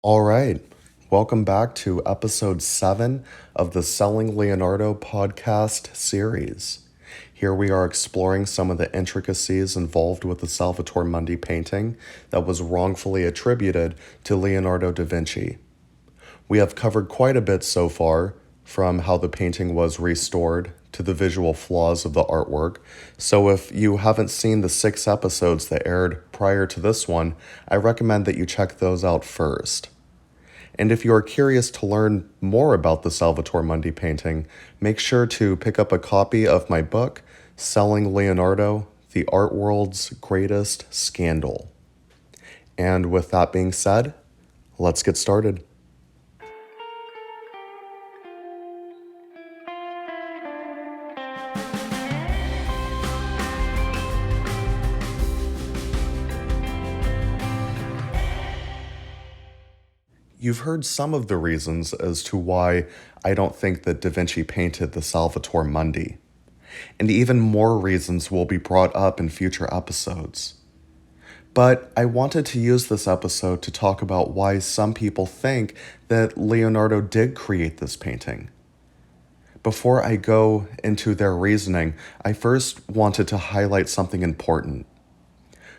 All right. Welcome back to episode 7 of the Selling Leonardo podcast series. Here we are exploring some of the intricacies involved with the Salvator Mundi painting that was wrongfully attributed to Leonardo da Vinci. We have covered quite a bit so far, from how the painting was restored to the visual flaws of the artwork. So if you haven't seen the 6 episodes that aired prior to this one, I recommend that you check those out first. And if you are curious to learn more about the Salvator Mundi painting, make sure to pick up a copy of my book, Selling Leonardo, the Art World's Greatest Scandal. And with that being said, let's get started. You've heard some of the reasons as to why I don't think that Da Vinci painted the Salvator Mundi. And even more reasons will be brought up in future episodes. But I wanted to use this episode to talk about why some people think that Leonardo did create this painting. Before I go into their reasoning, I first wanted to highlight something important.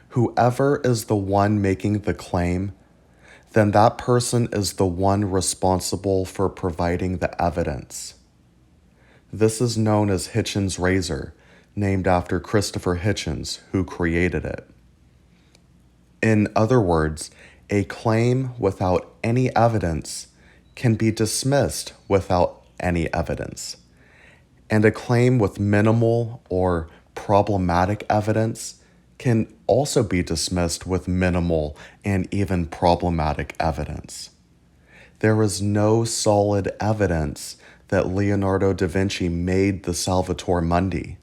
Whoever is the one making the claim, then that person is the one responsible for providing the evidence. This is known as Hitchens' razor, named after Christopher Hitchens, who created it. In other words, a claim without any evidence can be dismissed without any evidence. And a claim with minimal or problematic evidence can also be dismissed with minimal and even problematic evidence. There is no solid evidence that Leonardo da Vinci made the Salvator Mundi.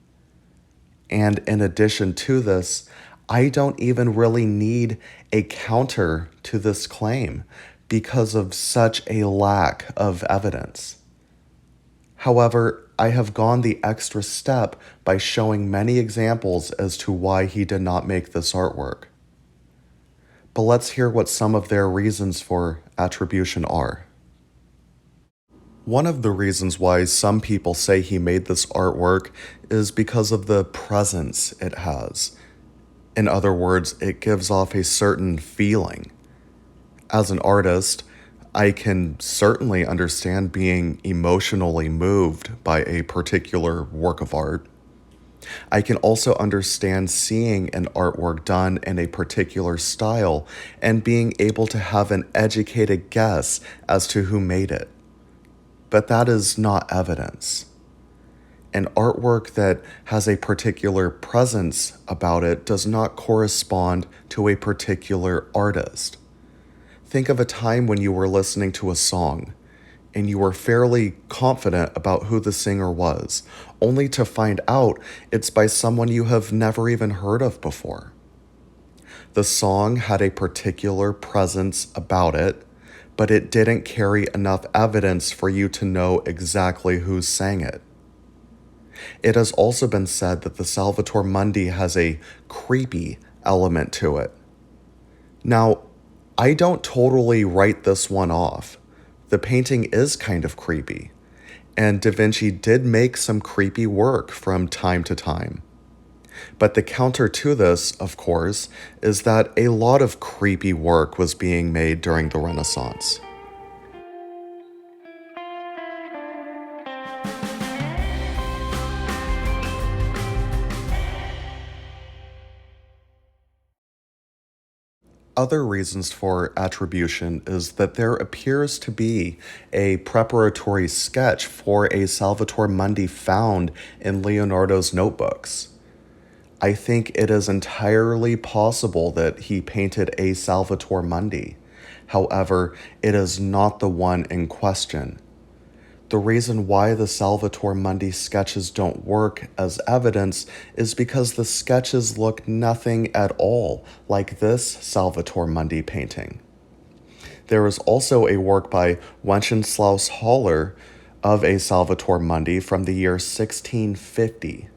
And in addition to this, I don't even really need a counter to this claim because of such a lack of evidence. However, I have gone the extra step by showing many examples as to why he did not make this artwork. But let's hear what some of their reasons for attribution are. One of the reasons why some people say he made this artwork is because of the presence it has. In other words, it gives off a certain feeling. As an artist, I can certainly understand being emotionally moved by a particular work of art. I can also understand seeing an artwork done in a particular style and being able to have an educated guess as to who made it. But that is not evidence. An artwork that has a particular presence about it does not correspond to a particular artist. Think of a time when you were listening to a song and you were fairly confident about who the singer was, only to find out it's by someone you have never even heard of before. The song had a particular presence about it, but it didn't carry enough evidence for you to know exactly who sang it. It has also been said that the Salvator Mundi has a creepy element to it. Now, I don't totally write this one off. The painting is kind of creepy, and Da Vinci did make some creepy work from time to time. But the counter to this, of course, is that a lot of creepy work was being made during the Renaissance. Other reasons for attribution is that there appears to be a preparatory sketch for a Salvator Mundi found in Leonardo's notebooks. I think it is entirely possible that he painted a Salvator Mundi. However, it is not the one in question. The reason why the Salvator Mundi sketches don't work as evidence is because the sketches look nothing at all like this Salvator Mundi painting. There is also a work by Wenceslaus Haller of a Salvator Mundi from the year 1650.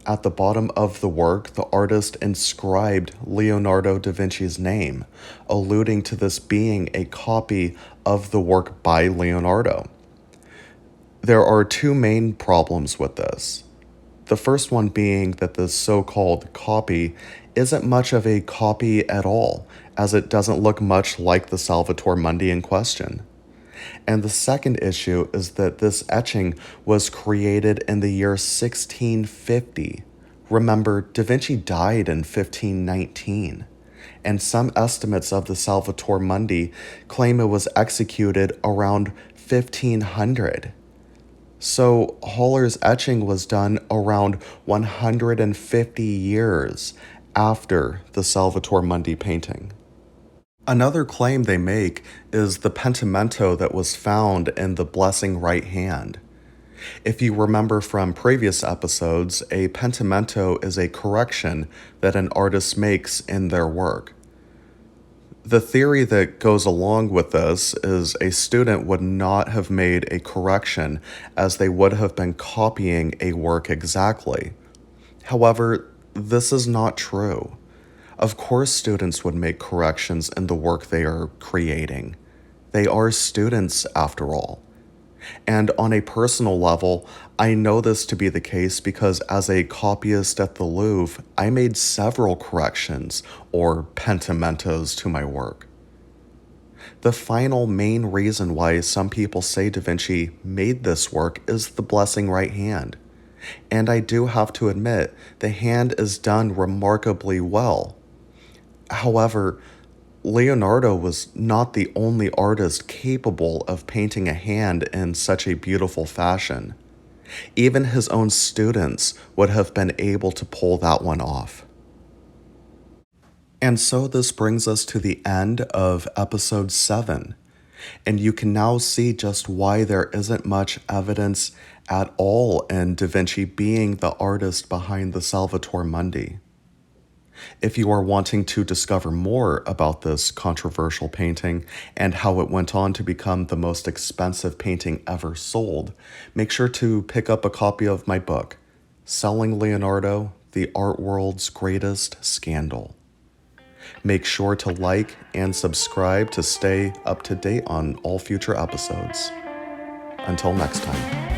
at the bottom of the work, the artist inscribed Leonardo da Vinci's name, alluding to this being a copy of the work by Leonardo. There are two main problems with this. The first one being that this so-called copy isn't much of a copy at all, as it doesn't look much like the Salvator Mundi in question. And the second issue is that this etching was created in the year 1650. Remember, Da Vinci died in 1519, and some estimates of the Salvator Mundi claim it was executed around 1500. So Holler's etching was done around 150 years after the Salvator Mundi painting. Another claim they make is the pentimento that was found in the blessing right hand. If you remember from previous episodes, a pentimento is a correction that an artist makes in their work. The theory that goes along with this is a student would not have made a correction as they would have been copying a work exactly. However, this is not true. Of course, students would make corrections in the work they are creating. They are students, after all. And on a personal level, I know this to be the case because as a copyist at the Louvre, I made several corrections or pentimentos to my work. The final main reason why some people say Da Vinci made this work is the blessing right hand. And I do have to admit, the hand is done remarkably well. However, Leonardo was not the only artist capable of painting a hand in such a beautiful fashion. Even his own students would have been able to pull that one off. And so this brings us to the end of episode 7, and you can now see just why there isn't much evidence at all in Da Vinci being the artist behind the Salvator Mundi. If you are wanting to discover more about this controversial painting and how it went on to become the most expensive painting ever sold, make sure to pick up a copy of my book, Selling Leonardo, the Art World's Greatest Scandal. Make sure to like and subscribe to stay up to date on all future episodes. Until next time.